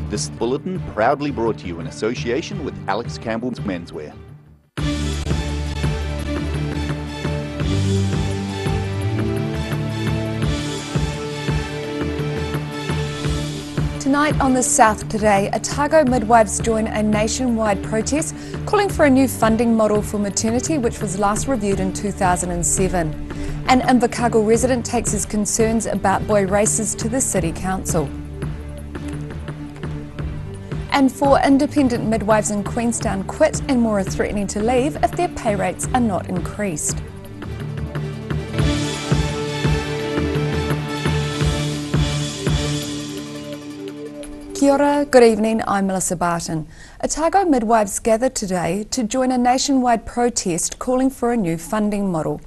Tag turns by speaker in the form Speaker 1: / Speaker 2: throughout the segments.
Speaker 1: This bulletin proudly brought to you in association with Alex Campbell's Menswear.
Speaker 2: Tonight on the South Today, Otago midwives join a nationwide protest calling for a new funding model for maternity, which was last reviewed in 2007. An Invercargill resident takes his concerns about boy races to the City Council. And 4 independent midwives in Queenstown quit, and more are threatening to leave if their pay rates are not increased. Kia ora, good evening, I'm Melissa Barton. Otago midwives gathered today to join a nationwide protest calling for a new funding model.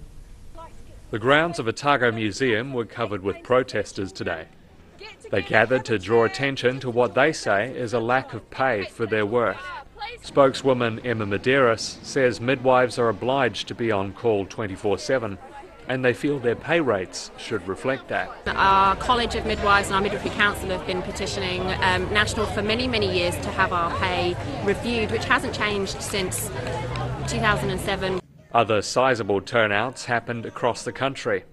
Speaker 3: The grounds of Otago Museum were covered with protesters today. They gathered to draw attention to what they say is a lack of pay for their work. Spokeswoman Emma Medeiros says midwives are obliged to be on call 24/7. And they feel their pay rates should reflect that.
Speaker 4: Our College of Midwives and our Midwifery Council have been petitioning National for many, many years to have our pay reviewed, which hasn't changed since 2007.
Speaker 3: Other sizable turnouts happened across the country.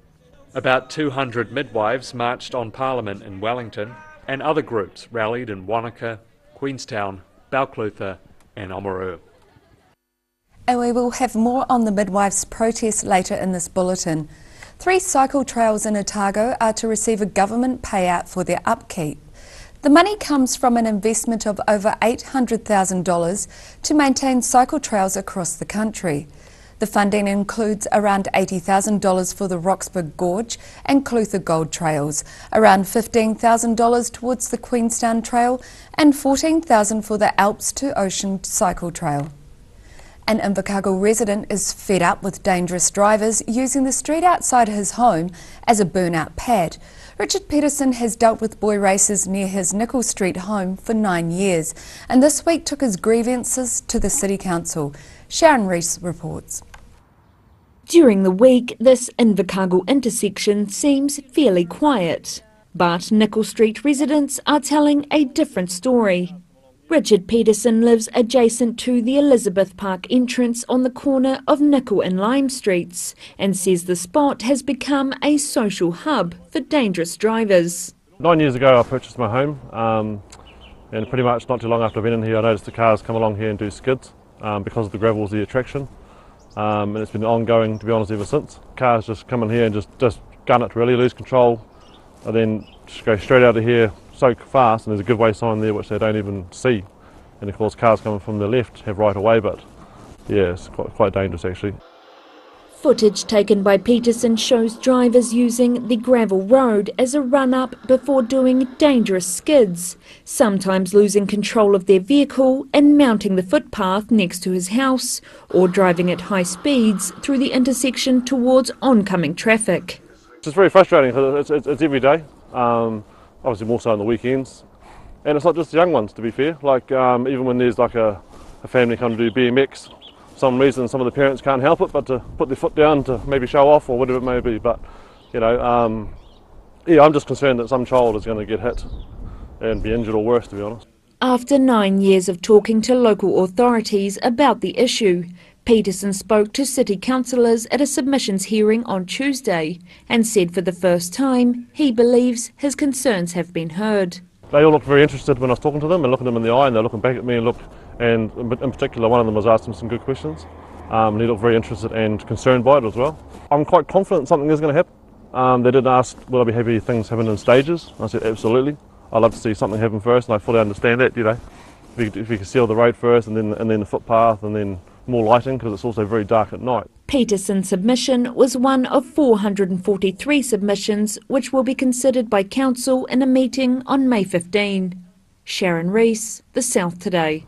Speaker 3: About 200 midwives marched on Parliament in Wellington, and other groups rallied in Wanaka, Queenstown, Balclutha and Oamaru.
Speaker 2: And we will have more on the midwives' protest later in this bulletin. 3 cycle trails in Otago are to receive a government payout for their upkeep. The money comes from an investment of over $800,000 to maintain cycle trails across the country. The funding includes around $80,000 for the Roxburgh Gorge and Clutha Gold Trails, around $15,000 towards the Queenstown Trail and $14,000 for the Alps to Ocean Cycle Trail. An Invercargill resident is fed up with dangerous drivers using the street outside his home as a burnout pad. Richard Peterson has dealt with boy races near his Nicol Street home for 9 years, and this week took his grievances to the City Council. Sharon Rees reports.
Speaker 5: During the week, this Invercargill intersection seems fairly quiet, but Nicol Street residents are telling a different story. Richard Peterson lives adjacent to the Elizabeth Park entrance on the corner of Nicol and Lime Streets and says the spot has become a social hub for dangerous drivers.
Speaker 6: 9 years ago I purchased my home and pretty much not too long after I've been in here I noticed the cars come along here and do skids because the gravel's the attraction and it's been ongoing, to be honest, ever since. Cars just come in here and just gun it, really lose control and then just go straight out of here so fast, and there's a giveaway sign there which they don't even see, and of course cars coming from the left have right away, but yeah, it's quite dangerous actually.
Speaker 5: Footage taken by Peterson shows drivers using the gravel road as a run-up before doing dangerous skids, sometimes losing control of their vehicle and mounting the footpath next to his house, or driving at high speeds through the intersection towards oncoming traffic.
Speaker 6: It's very frustrating because it's every day. Obviously more so on the weekends, and it's not just the young ones, to be fair. Like even when there's like a family come to do BMX, for some reason some of the parents can't help it but to put their foot down to maybe show off or whatever it may be. But you know, yeah, I'm just concerned that some child is going to get hit and be injured or worse, to be honest.
Speaker 5: After 9 years of talking to local authorities about the issue, Peterson spoke to city councillors at a submissions hearing on Tuesday and said for the first time he believes his concerns have been heard.
Speaker 6: They all looked very interested when I was talking to them and looking them in the eye, and they're looking back at me and in particular one of them was asking some good questions. And he looked very interested and concerned by it as well. I'm quite confident something is going to happen. They did ask, will I be happy things happen in stages? I said absolutely. I'd love to see something happen first, and I fully understand that, you know. If you could seal the road first and then the footpath and then more lighting, because it's also very dark at night.
Speaker 5: Peterson's submission was one of 443 submissions which will be considered by Council in a meeting on May 15. Sharon Rees, The South Today.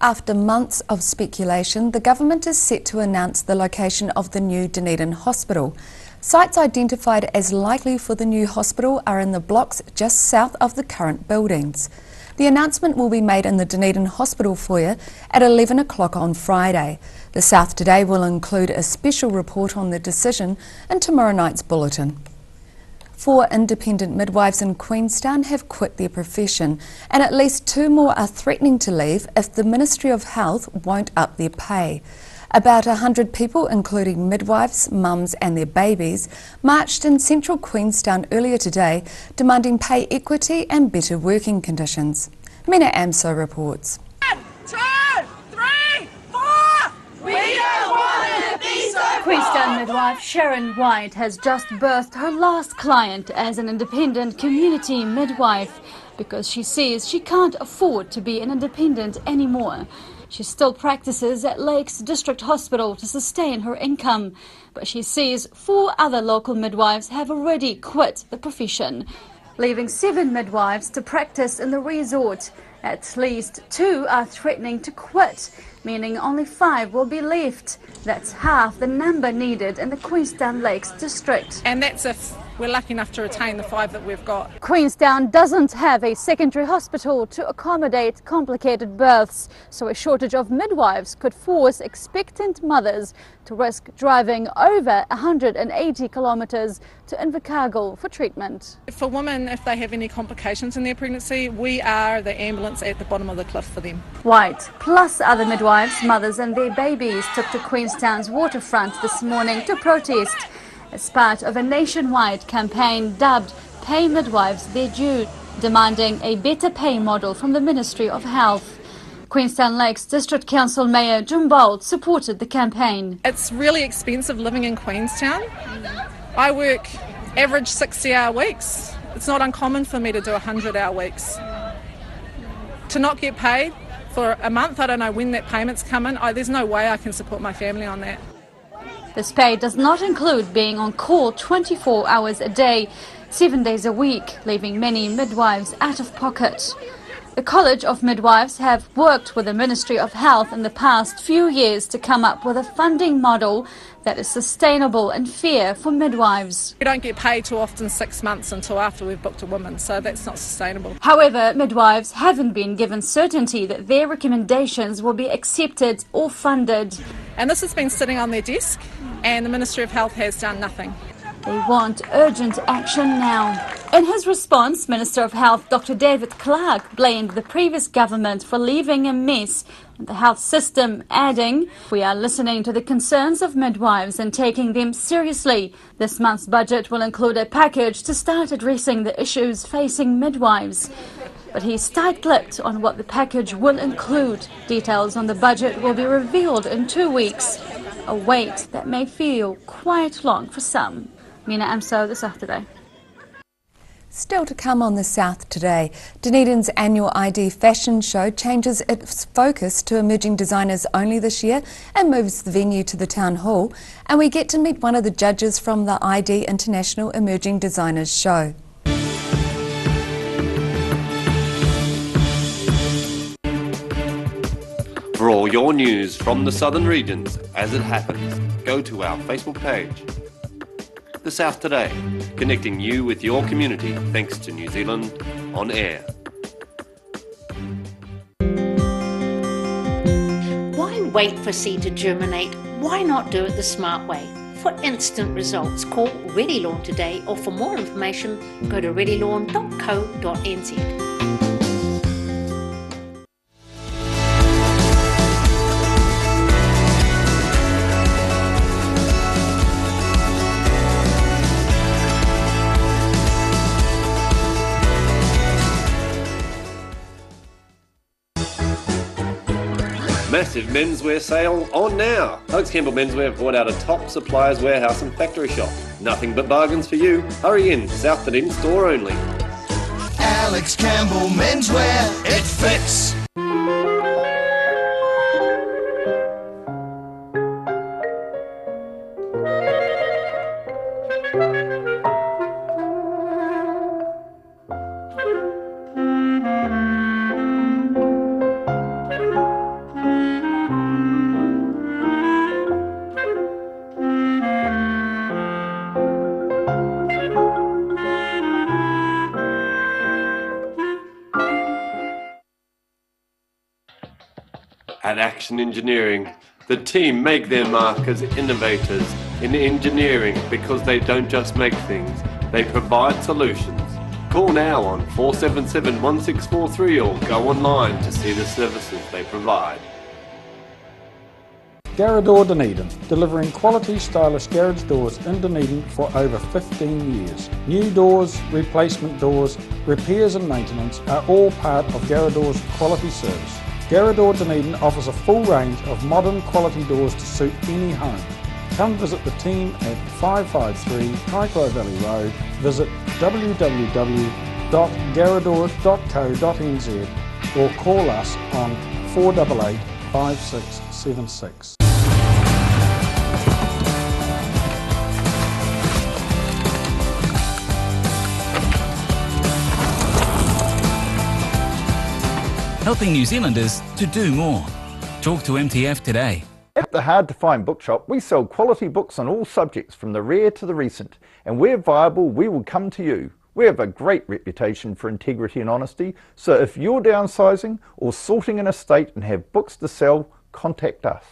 Speaker 2: After months of speculation, the government is set to announce the location of the new Dunedin Hospital. Sites identified as likely for the new hospital are in the blocks just south of the current buildings. The announcement will be made in the Dunedin Hospital foyer at 11 o'clock on Friday. The South Today will include a special report on the decision in tomorrow night's bulletin. 4 independent midwives in Queenstown have quit their profession, and at least 2 more are threatening to leave if the Ministry of Health won't up their pay. About 100 people, including midwives, mums and their babies, marched in central Queenstown earlier today, demanding pay equity and better working conditions. Mina Amso reports.
Speaker 7: 1, 2, 3, 4! We don't want to be so poor!
Speaker 8: Queenstown midwife Sharon White has just birthed her last client as an independent community midwife because she says she can't afford to be an independent anymore. She still practices at Lakes District Hospital to sustain her income, but she says 4 other local midwives have already quit the profession, leaving 7 midwives to practice in the resort. At least 2 are threatening to quit, meaning only 5 will be left. That's half the number needed in the Queenstown Lakes District.
Speaker 7: And that's if we're lucky enough to retain the 5 that we've got.
Speaker 8: Queenstown doesn't have a secondary hospital to accommodate complicated births, so a shortage of midwives could force expectant mothers to risk driving over 180 kilometres to Invercargill for treatment.
Speaker 7: For women, if they have any complications in their pregnancy, we are the ambulance at the bottom of the cliff for them.
Speaker 8: White, plus other midwives, mothers and their babies, took to Queenstown's waterfront this morning to protest as part of a nationwide campaign dubbed Pay Midwives Their Due, demanding a better pay model from the Ministry of Health. Queenstown Lakes District Council Mayor Jim Bolt supported the campaign.
Speaker 7: It's really expensive living in Queenstown. I work average 60-hour weeks. It's not uncommon for me to do 100-hour weeks. To not get paid for a month, I don't know when that payment's coming. There's no way I can support my family on that.
Speaker 8: This pay does not include being on call 24 hours a day, 7 days a week, leaving many midwives out of pocket. The College of Midwives have worked with the Ministry of Health in the past few years to come up with a funding model that is sustainable and fair for midwives.
Speaker 7: We don't get paid too often 6 months until after we've booked a woman, so that's not sustainable.
Speaker 8: However, midwives haven't been given certainty that their recommendations will be accepted or funded.
Speaker 7: And this has been sitting on their desk, and the Ministry of Health has done nothing.
Speaker 8: They want urgent action now. In his response, Minister of Health Dr. David Clark blamed the previous government for leaving a mess in the health system, adding, "We are listening to the concerns of midwives and taking them seriously. This month's budget will include a package to start addressing the issues facing midwives." But he's tight-lipped on what the package will include. Details on the budget will be revealed in 2 weeks, a wait that may feel quite long for some. Mina Amso, The South Today.
Speaker 2: Still to come on The South Today, Dunedin's annual ID fashion show changes its focus to emerging designers only this year and moves the venue to the Town Hall. And we get to meet one of the judges from the ID International Emerging Designers Show.
Speaker 9: For all your news from the southern regions as it happens, go to our Facebook page. The South Today, connecting you with your community thanks to New Zealand On Air.
Speaker 10: Why wait for seed to germinate? Why not do it the smart way? For instant results, call Ready Lawn today, or for more information, go to readylawn.co.nz.
Speaker 9: Massive menswear sale on now. Oaks Campbell Menswear have brought out a top suppliers warehouse and factory shop. Nothing but bargains for you. Hurry in, South Dunedin store only.
Speaker 11: Alex Campbell Menswear, it fits.
Speaker 9: At Action Engineering, the team make their mark as innovators in engineering because they don't just make things, They provide solutions. Call now on 477 1643 or go online to see the services they provide.
Speaker 12: Garrador Dunedin, delivering quality stylish garage doors in Dunedin for over 15 years. New doors, replacement doors, repairs and maintenance are all part of Garrador's quality service. Garrador Dunedin offers a full range of modern quality doors to suit any home. Come visit the team at 553 Kaikoura Valley Road. Visit www.garrador.co.nz or call us on 488 5676.
Speaker 13: Helping New Zealanders to do more. Talk to MTF today.
Speaker 14: At the Hard to Find Bookshop, we sell quality books on all subjects from the rare to the recent, and where viable, we will come to you. We have a great reputation for integrity and honesty, so if you're downsizing or sorting an estate and have books to sell, contact us.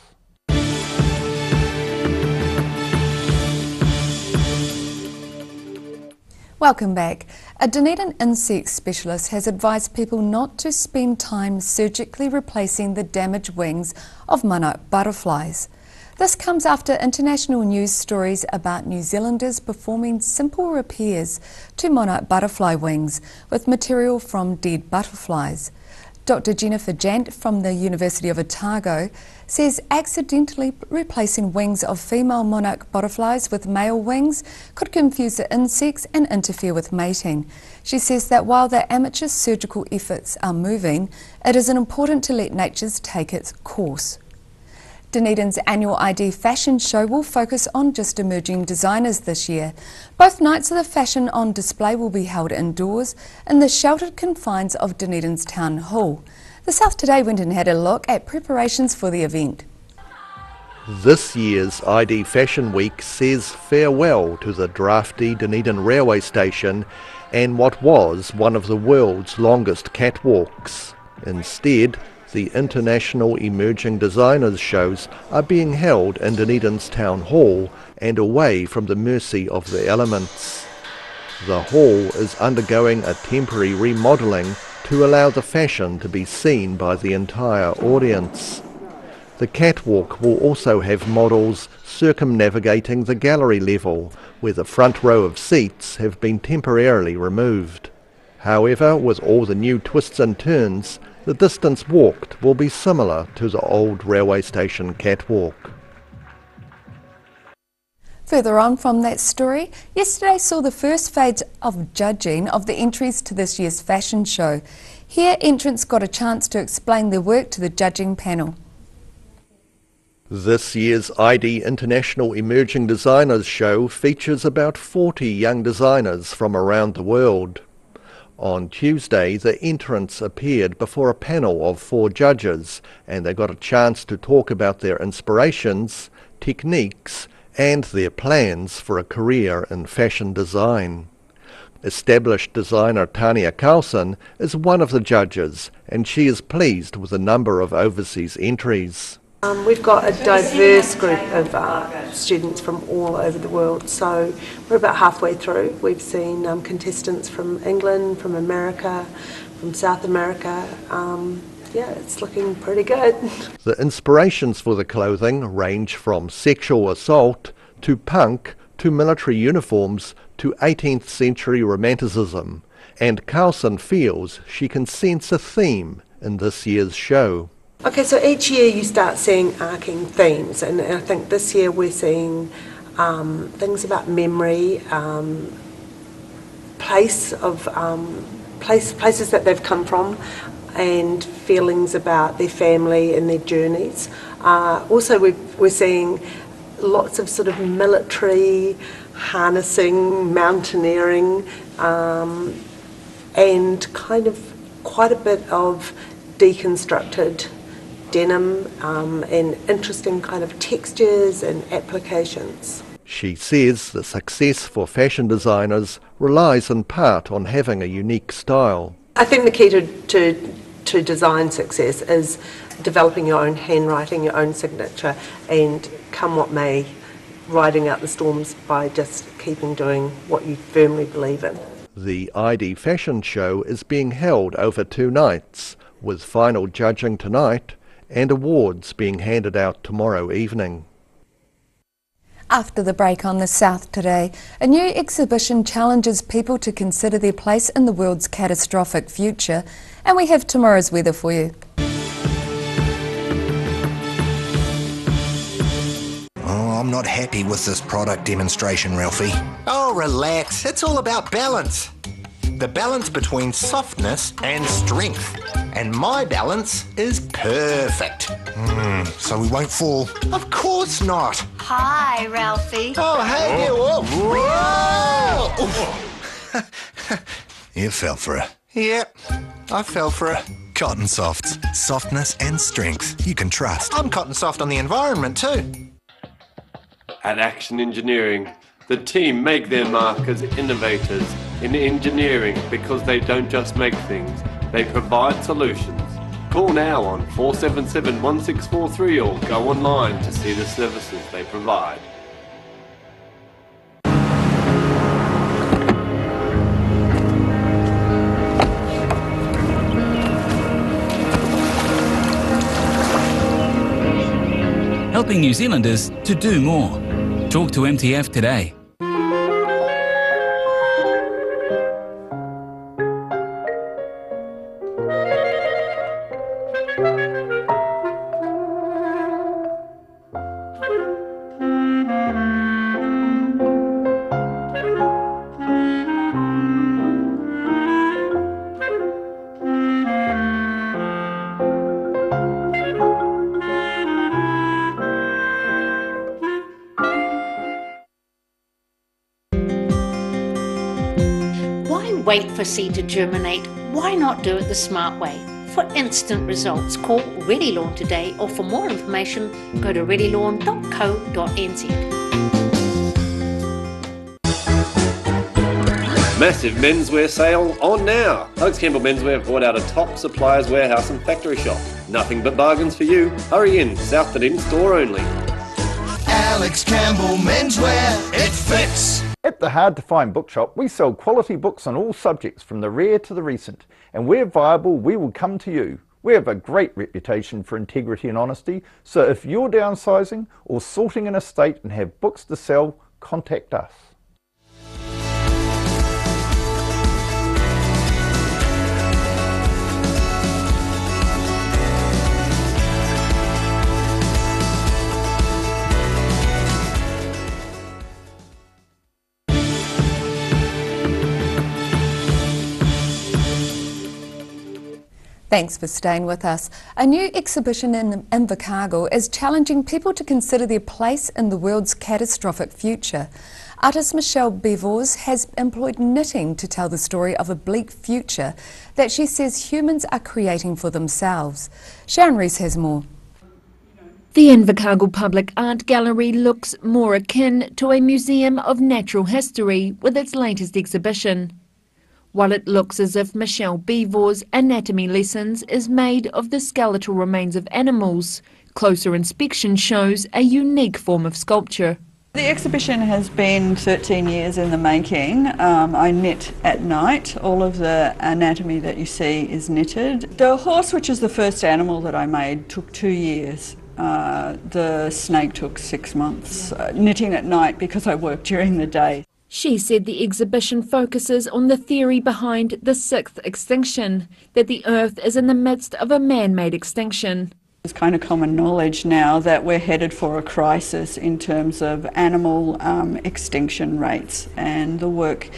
Speaker 2: Welcome back. A Dunedin insect specialist has advised people not to spend time surgically replacing the damaged wings of monarch butterflies. This comes after international news stories about New Zealanders performing simple repairs to monarch butterfly wings with material from dead butterflies. Dr. Jennifer Jant from the University of Otago says accidentally replacing wings of female monarch butterflies with male wings could confuse the insects and interfere with mating. She says that while the amateur surgical efforts are moving, it is important to let nature take its course. Dunedin's annual ID fashion show will focus on just emerging designers this year. Both nights of the fashion on display will be held indoors in the sheltered confines of Dunedin's Town Hall. The South Today went and had a look at preparations for the event.
Speaker 15: This year's ID Fashion Week says farewell to the drafty Dunedin railway station and what was one of the world's longest catwalks. Instead, the International Emerging Designers shows are being held in Dunedin's Town Hall and away from the mercy of the elements. The hall is undergoing a temporary remodelling to allow the fashion to be seen by the entire audience. The catwalk will also have models circumnavigating the gallery level, where the front row of seats have been temporarily removed. However, with all the new twists and turns, the distance walked will be similar to the old railway station catwalk.
Speaker 2: Further on from that story, yesterday saw the first phase of judging of the entries to this year's fashion show. Here, entrants got a chance to explain their work to the judging panel.
Speaker 15: This year's ID International Emerging Designers show features about 40 young designers from around the world. On Tuesday, the entrants appeared before a panel of 4 judges, and they got a chance to talk about their inspirations, techniques, and their plans for a career in fashion design. Established designer Tania Carlson is one of the judges, and she is pleased with the number of overseas entries.
Speaker 16: We've got a diverse group of students from all over the world, so we're about halfway through. We've seen contestants from England, from America, from South America. Yeah, it's looking pretty good.
Speaker 15: The inspirations for the clothing range from sexual assault to punk to military uniforms to 18th century romanticism, and Carlson feels she can sense a theme in this year's show.
Speaker 16: Okay, so each year you start seeing arcing themes, and I think this year we're seeing things about memory, places that they've come from, and feelings about their family and their journeys. Also, we're seeing lots of sort of military, harnessing, mountaineering, and kind of quite a bit of deconstructed denim and interesting kind of textures and applications.
Speaker 15: She says the success for fashion designers relies in part on having a unique style.
Speaker 16: I think the key to design success is developing your own handwriting, your own signature, and come what may, riding out the storms by just keeping doing what you firmly believe in.
Speaker 15: The ID Fashion Show is being held over 2 nights, with final judging tonight and awards being handed out tomorrow evening.
Speaker 2: After the break on the South Today, a new exhibition challenges people to consider their place in the world's catastrophic future, and we have tomorrow's weather for you.
Speaker 17: I'm not happy with this product demonstration, Ralphie. Oh, relax. It's all about balance. The balance between softness and strength. And my balance is perfect. So we won't fall? Of course not.
Speaker 18: Hi, Ralphie.
Speaker 17: Oh, hey, whoa.
Speaker 19: You fell for it.
Speaker 17: Yep, I fell for it.
Speaker 19: Cotton Softs. Softness and strength you can trust.
Speaker 17: I'm cotton soft on the environment too.
Speaker 9: At Action Engineering, the team make their mark as innovators in engineering because they don't just make things, they provide solutions. Call now on 477-1643 or go online to see the services they provide.
Speaker 13: Helping New Zealanders to do more. Talk to MTF today.
Speaker 10: Wait for seed to germinate. Why not do it the smart way? For instant results, call Ready Lawn today, or for more information, go to readylawn.co.nz.
Speaker 9: Massive menswear sale on now. Alex Campbell Menswear have brought out a top suppliers warehouse and factory shop. Nothing but bargains for you. Hurry in, South Dunedin store only.
Speaker 11: Alex Campbell Menswear, it fits.
Speaker 14: At the Hard to Find Bookshop, we sell quality books on all subjects from the rare to the recent, and where viable, we will come to you. We have a great reputation for integrity and honesty, so if you're downsizing or sorting an estate and have books to sell, contact us.
Speaker 2: Thanks for staying with us. A new exhibition in Invercargill is challenging people to consider their place in the world's catastrophic future. Artist Michelle Beevors has employed knitting to tell the story of a bleak future that she says humans are creating for themselves. Sharon Rees has more.
Speaker 5: The Invercargill Public Art Gallery looks more akin to a museum of natural history with its latest exhibition. While it looks as if Michelle Beevors' anatomy lessons is made of the skeletal remains of animals, closer inspection shows a unique form of sculpture.
Speaker 20: The exhibition has been 13 years in the making. I knit at night. All of the anatomy that you see is knitted. The horse, which is the first animal that I made, took 2 years. The snake took 6 months. Knitting at night because I work during the day.
Speaker 5: She said the exhibition focuses on the theory behind the sixth extinction, that the Earth is in the midst of a man-made extinction.
Speaker 20: It's kind of common knowledge now that we're headed for a crisis in terms of animal extinction rates, and the work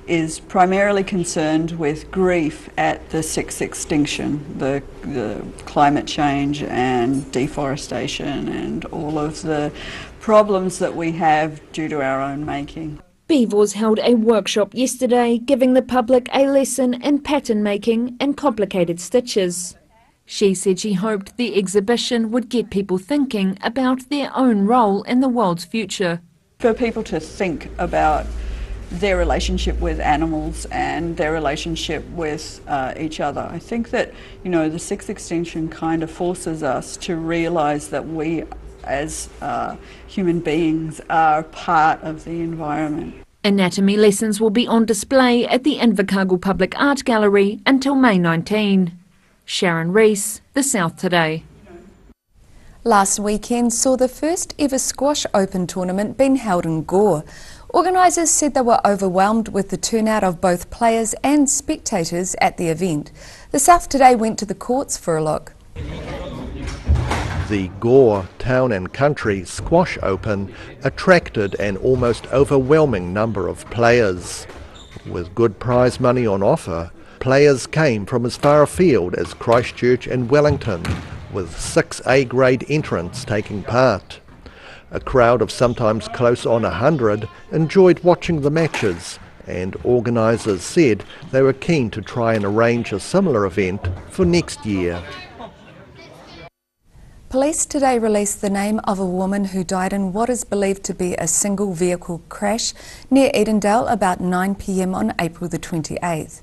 Speaker 20: is primarily concerned with grief at the sixth extinction, the climate change and deforestation and all of the problems that we have due to our own making.
Speaker 5: Beevors held a workshop yesterday giving the public a lesson in pattern making and complicated stitches. She said she hoped the exhibition would get people thinking about their own role in the world's future.
Speaker 20: For people to think about their relationship with animals and their relationship with each other. I think that, the sixth extinction kind of forces us to realise that we as human beings are part of the environment.
Speaker 5: Anatomy lessons will be on display at the Invercargill Public Art Gallery until May 19. Sharon Rees, The South Today.
Speaker 2: Last weekend saw the first ever Squash Open tournament being held in Gore. Organisers said they were overwhelmed with the turnout of both players and spectators at the event. The South Today went to the courts for a look.
Speaker 15: The Gore Town and Country Squash Open attracted an almost overwhelming number of players. With good prize money on offer, players came from as far afield as Christchurch and Wellington, with 6 A-grade entrants taking part. A crowd of sometimes close on 100 enjoyed watching the matches, and organisers said they were keen to try and arrange a similar event for next year.
Speaker 2: Police today released the name of a woman who died in what is believed to be a single vehicle crash near Edendale about 9 p.m. on April the 28th.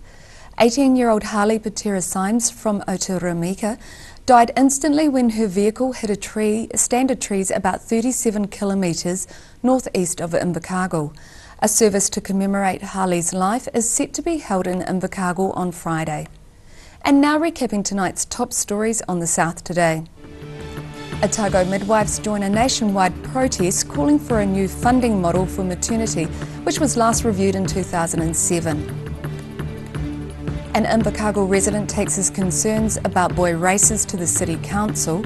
Speaker 2: 18-year-old Harley Patera Symes from Otaramika died instantly when her vehicle hit a stand of trees about 37 kilometres northeast of Invercargill. A service to commemorate Harley's life is set to be held in Invercargill on Friday. And now recapping tonight's top stories on the South Today. Otago midwives join a nationwide protest calling for a new funding model for maternity, which was last reviewed in 2007. An Invercargill resident takes his concerns about boy races to the City Council.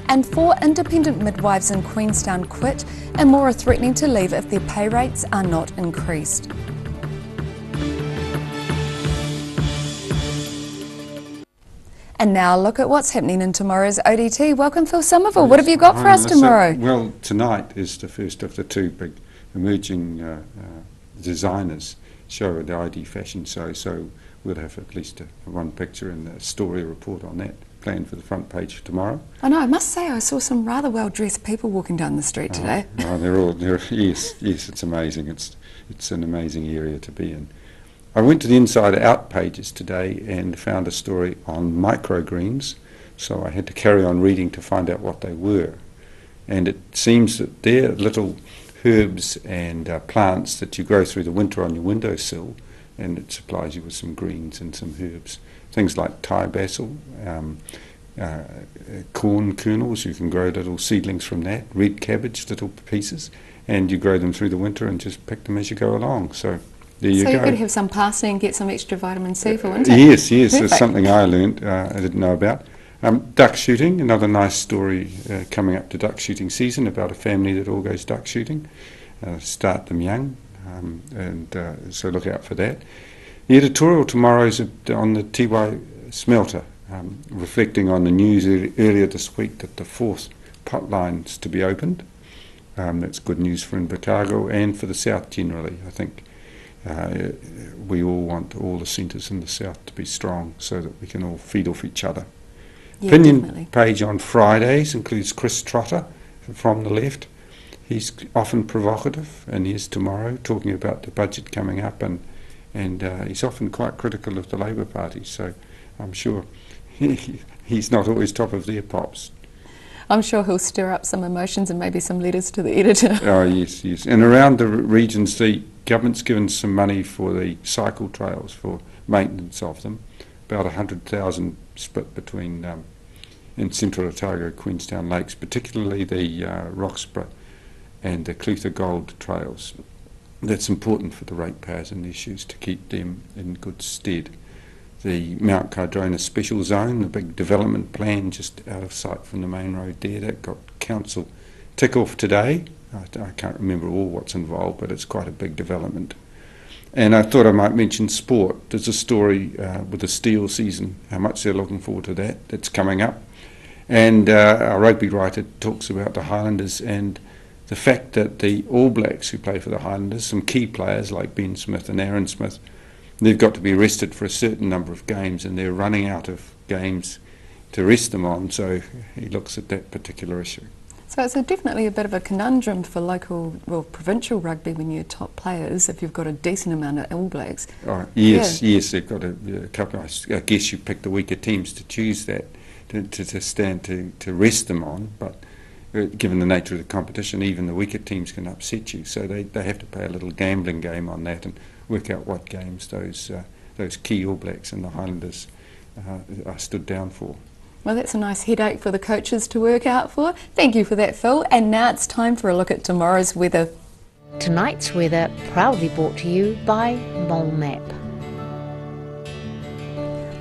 Speaker 2: And 4 independent midwives in Queenstown quit, and more are threatening to leave if their pay rates are not increased. And now look at what's happening in tomorrow's ODT. Welcome, Phil Somerville. What have you got for us tomorrow?
Speaker 21: Well, tonight is the first of the 2 big emerging designers show at the ID Fashion Show, so we'll have at least one picture and a story report on that planned for the front page tomorrow.
Speaker 2: I know, I must say I saw some rather well-dressed people walking down the street today.
Speaker 21: Yes, it's amazing. It's an amazing area to be in. I went to the Inside Out pages today and found a story on microgreens, so I had to carry on reading to find out what they were. And it seems that they're little herbs and plants that you grow through the winter on your windowsill, and it supplies you with some greens and some herbs. Things like Thai basil, corn kernels, you can grow little seedlings from that, red cabbage, little pieces, and you grow them through the winter and just pick them as you go along. So there you go.
Speaker 2: So you could have some parsley and get some extra vitamin C for winter.
Speaker 21: Yes, that's something I learnt, I didn't know about. Duck shooting, another nice story coming up to duck shooting season about a family that all goes duck shooting. Start them young, so look out for that. The editorial tomorrow is on the Tiwai smelter, reflecting on the news earlier this week that the 4th potline's to be opened. That's good news for Invercargill and for the South generally. I think we all want all the centres in the South to be strong so that we can all feed off each other.
Speaker 2: Yeah,
Speaker 21: Opinion
Speaker 2: definitely.
Speaker 21: page on Fridays includes Chris Trotter from the left. He's often provocative, and he is tomorrow, talking about the budget coming up, and he's often quite critical of the Labour Party, so I'm sure he's not always top of their pops.
Speaker 2: I'm sure he'll stir up some emotions and maybe some letters to the editor.
Speaker 21: Oh, yes. And around the regions, the government's given some money for the cycle trails, for maintenance of them, about 100,000 split between in central Otago, Queenstown Lakes, particularly the Roxburgh and the Clutha Gold trails. That's important for the ratepayers and issues to keep them in good stead. The Mount Cardrona Special Zone, the big development plan just out of sight from the main road there, that got council tick off today. I can't remember all what's involved, but it's quite a big development. And I thought I might mention sport. There's a story with the Steel season, how much they're looking forward to that. That's coming up. And our rugby writer talks about the Highlanders and the fact that the All Blacks who play for the Highlanders, some key players like Ben Smith and Aaron Smith, they've got to be rested for a certain number of games, and they're running out of games to rest them on, so he looks at that particular issue.
Speaker 2: So it's definitely a bit of a conundrum for local, provincial rugby when you're top players, if you've got a decent amount of All Blacks.
Speaker 21: Oh, yes, they've got a couple. I guess you pick the weaker teams to choose that. to rest them on, but given the nature of the competition, even the weaker teams can upset you, so they have to play a little gambling game on that and work out what games those key All Blacks and the Highlanders are stood down for.
Speaker 2: Well, that's a nice headache for the coaches to work out for. Thank you for that, Phil. And now it's time for a look at tomorrow's weather.
Speaker 10: Tonight's weather proudly brought to you by Mole Map.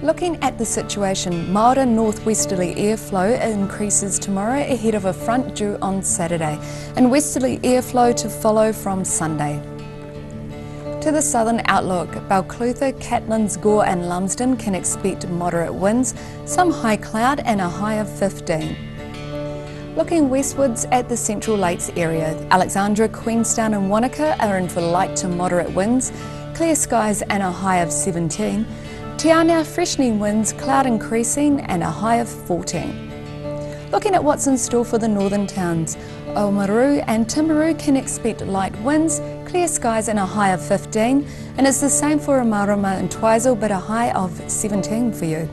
Speaker 2: Looking at the situation, milder northwesterly airflow increases tomorrow ahead of a front due on Saturday, and westerly airflow to follow from Sunday. To the southern outlook, Balclutha, Catlins, Gore and Lumsden can expect moderate winds, some high cloud and a high of 15. Looking westwards at the Central Lakes area, Alexandra, Queenstown and Wanaka are in for light to moderate winds, clear skies and a high of 17. Te Anau, freshening winds, cloud increasing and a high of 14. Looking at what's in store for the northern towns, Oamaru and Timaru can expect light winds, clear skies and a high of 15, and it's the same for Marama and Twizel, but a high of 17 for you.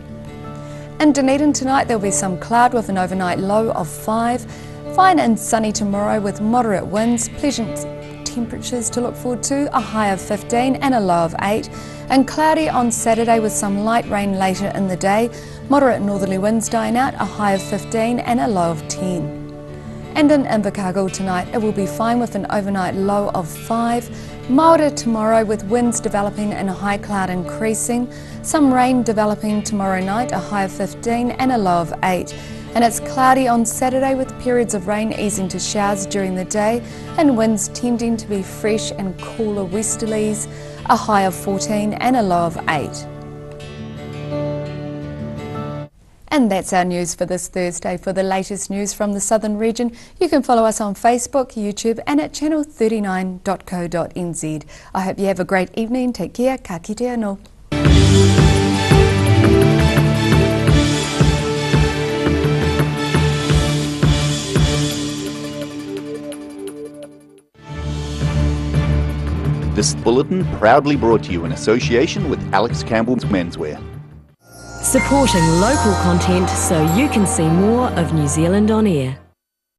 Speaker 2: In Dunedin tonight there'll be some cloud with an overnight low of 5, fine and sunny tomorrow with moderate winds, pleasant temperatures to look forward to, a high of 15 and a low of 8, and cloudy on Saturday with some light rain later in the day, moderate northerly winds dying out, a high of 15 and a low of 10. And in Invercargill tonight it will be fine with an overnight low of 5, milder tomorrow with winds developing and a high cloud increasing, some rain developing tomorrow night, a high of 15 and a low of 8. And it's cloudy on Saturday with periods of rain easing to showers during the day and winds tending to be fresh and cooler westerlies, a high of 14 and a low of 8. And that's our news for this Thursday. For the latest news from the Southern region, you can follow us on Facebook, YouTube and at channel39.co.nz. I hope you have a great evening. Take care. Ka kite anō.
Speaker 1: This bulletin proudly brought to you in association with Alex Campbell's Menswear.
Speaker 22: Supporting local content so you can see more of New Zealand on air.